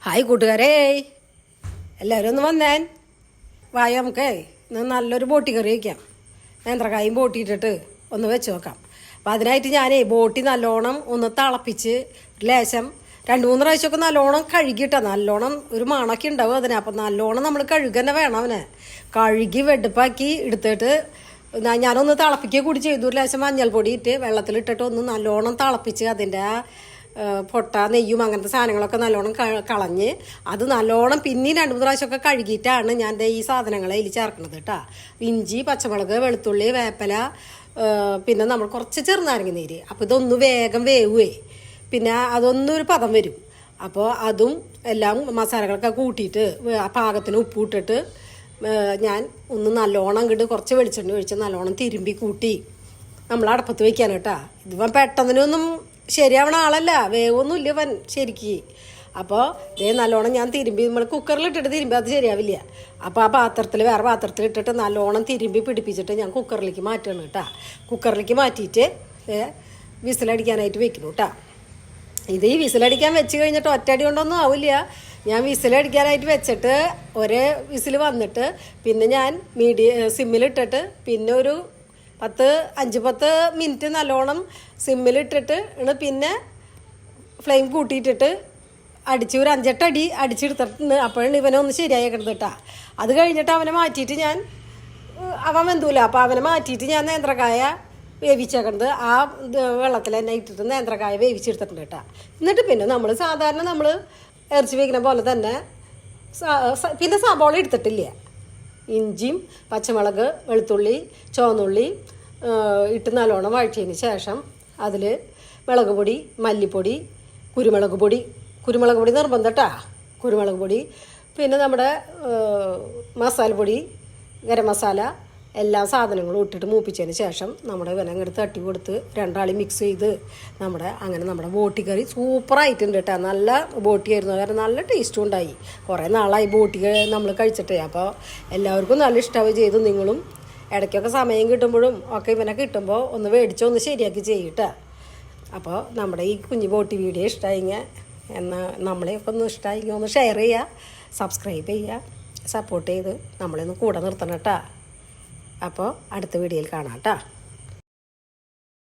Hi കൂട്ടുകാരേ, എല്ലാവരും ഒന്ന് വന്നേൻ. വായ നമുക്കേ ഇന്ന് നല്ലൊരു ബോട്ടി കറി വയ്ക്കാം. നേന്ത്രക്കായും ബോട്ടിയിട്ടിട്ട് ഒന്ന് വെച്ച് നോക്കാം. അപ്പം അതിനായിട്ട് ഞാനേ ബോട്ടി നല്ലോണം ഒന്ന് തിളപ്പിച്ച് ലേശം 2-3 പ്രാവശ്യമൊക്കെ നല്ലോണം കഴുകിയിട്ടാണ്. നല്ലോണം ഒരു മണമൊക്കെ ഉണ്ടാവും അതിന്. അപ്പം നല്ലോണം നമ്മൾ കഴുകുക തന്നെ വേണം. അവനെ കഴുകി വെടുപ്പാക്കി എടുത്തിട്ട് ഞാനൊന്ന് തിളപ്പിക്കുക കൂടി ചെയ്തു. ഒരു ലേശം മഞ്ഞൾപ്പൊടി ഇട്ട് വെള്ളത്തിലിട്ടിട്ട് ഒന്ന് നല്ലോണം തിളപ്പിച്ച് അതിൻ്റെ പൊട്ട നെയ്യും അങ്ങനത്തെ സാധനങ്ങളൊക്കെ നല്ലോണം കളഞ്ഞ് അത് നല്ലോണം പിന്നെയും 2-3 പ്രാവശ്യമൊക്കെ കഴുകിയിട്ടാണ് ഞാൻ ഈ സാധനങ്ങൾ അതിൽ ചേർക്കുന്നത് കേട്ടോ. ഇഞ്ചി, പച്ചമുളക്, വെളുത്തുള്ളി, വേപ്പില, പിന്നെ നമ്മൾ കുറച്ച് ചെറുനാരങ്ങ നീര്. അപ്പോൾ ഇതൊന്ന് വേഗം വേവുവേ, പിന്നെ അതൊന്നൊരു പദം വരും. അപ്പോൾ അതും എല്ലാം മസാലകളൊക്കെ കൂട്ടിയിട്ട് പാകത്തിന് ഉപ്പ് ഇട്ടിട്ട് ഞാൻ ഒന്ന് നല്ലോണം അങ്ങോട്ട് കുറച്ച് വെളിച്ചെണ്ണ ഒഴിച്ച് നല്ലോണം തിരുമ്പി കൂട്ടി നമ്മൾ അടപ്പത്ത് വയ്ക്കാൻ കേട്ടോ. ഇതിപ്പം പെട്ടെന്നിനൊന്നും ശരിയാവണ ആളല്ല, വേവൊന്നും ഇല്ല ഇവൻ ശരിക്ക്. അപ്പോൾ ഇതേ നല്ലോണം ഞാൻ തിരുമ്പി, നമ്മൾ കുക്കറിലിട്ടിട്ട് തിരുമ്പി അത് ശരിയാവില്ല. അപ്പോൾ ആ പാത്രത്തിൽ വേറെ പാത്രത്തിൽ ഇട്ടിട്ട് നല്ലോണം തിരുമ്പി പിടിപ്പിച്ചിട്ട് ഞാൻ കുക്കറിലേക്ക് മാറ്റണം കേട്ടോ. കുക്കറിലേക്ക് മാറ്റിയിട്ട് വിസിലടിക്കാനായിട്ട് വെക്കണം കേട്ടോ. ഇത് ഈ വിസിലടിക്കാൻ വെച്ച് കഴിഞ്ഞിട്ട് ഒറ്റയടി കൊണ്ടൊന്നും ആവില്ല. ഞാൻ വിസിലടിക്കാനായിട്ട് വെച്ചിട്ട് ഒരേ വിസിൽ വന്നിട്ട് പിന്നെ ഞാൻ സിമ്മിലിട്ടിട്ട് പിന്നെ ഒരു 5-10 മിനിറ്റ് നല്ലോണം സിമ്മിലിട്ടിട്ട് പിന്നെ ഫ്ലെയിം കൂട്ടിയിട്ടിട്ട് അടിച്ച് ഒരു 5-8 അടി അടിച്ചെടുത്തിട്ടുണ്ട്. അപ്പോഴാണ് ഇവനെ ഒന്ന് ശരിയാക്കിയത് കേട്ടോ. അത് കഴിഞ്ഞിട്ട് അവനെ മാറ്റിയിട്ട് അവൻ വെന്തൂല. അപ്പോൾ അവനെ മാറ്റിയിട്ട് ഞാൻ നേന്ത്രക്കായ വേവിച്ചേക്കണത് ആ വെള്ളത്തിൽ തന്നെ ഇട്ടിട്ട് നേന്ത്രക്കായ വേവിച്ചെടുത്തിട്ടുണ്ട് കേട്ടോ. എന്നിട്ട് പിന്നെ നമ്മൾ സാധാരണ നമ്മൾ ഇറച്ചി വയ്ക്കുന്ന പോലെ തന്നെ പിന്നെ സബോള എടുത്തിട്ടില്ല. ഇഞ്ചിയും പച്ചമുളക്, വെളുത്തുള്ളി, ചുവന്നുള്ളി ഇട്ട് നല്ലോണം വഴറ്റിയതിന് ശേഷം അതിൽ മുളക് പൊടി, മല്ലിപ്പൊടി, കുരുമുളക് പൊടി നിർബന്ധം കേട്ടോ. കുരുമുളക് പൊടി, പിന്നെ നമ്മുടെ മസാലപ്പൊടി, ഗരം മസാല, എല്ലാ സാധനങ്ങളും ഇട്ടിട്ട് മൂപ്പിച്ചതിന് ശേഷം നമ്മുടെ ഇവനങ്ങോട്ട് തട്ടി കൊടുത്ത് രണ്ടാളി മിക്സ് ചെയ്ത് നമ്മുടെ ബോട്ടി കറി സൂപ്പറായിട്ടുണ്ട് കേട്ടോ. നല്ല ബോട്ടിയായിരുന്നു, കാരണം നല്ല ടേസ്റ്റും ഉണ്ടായി. കുറേ നാളായി ബോട്ടി നമ്മൾ കഴിച്ചിട്ടേ. അപ്പോൾ എല്ലാവർക്കും നല്ല ഇഷ്ടമായി ചെയ്തു. നിങ്ങളും ഇടയ്ക്കൊക്കെ സമയം കിട്ടുമ്പോഴും ഒക്കെ ഇവനെ കിട്ടുമ്പോൾ ഒന്ന് മേടിച്ചോ ഒന്ന് ശരിയാക്കി ചെയ്യട്ടെ. അപ്പോൾ നമ്മുടെ ഈ കുഞ്ഞു ബോട്ടി വീഡിയോ ഇഷ്ടമായിങ്ങ നമ്മളെയൊക്കെ ഒന്ന് ഇഷ്ടമായിങ്ങ ഒന്ന് ഷെയർ ചെയ്യുക, സബ്സ്ക്രൈബ് ചെയ്യുക, സപ്പോർട്ട് ചെയ്ത് നമ്മളെ ഒന്ന് കൂടെ നിർത്തണം കേട്ടോ. അപ്പോൾ അടുത്ത വീഡിയോയിൽ കാണാം കേട്ടോ.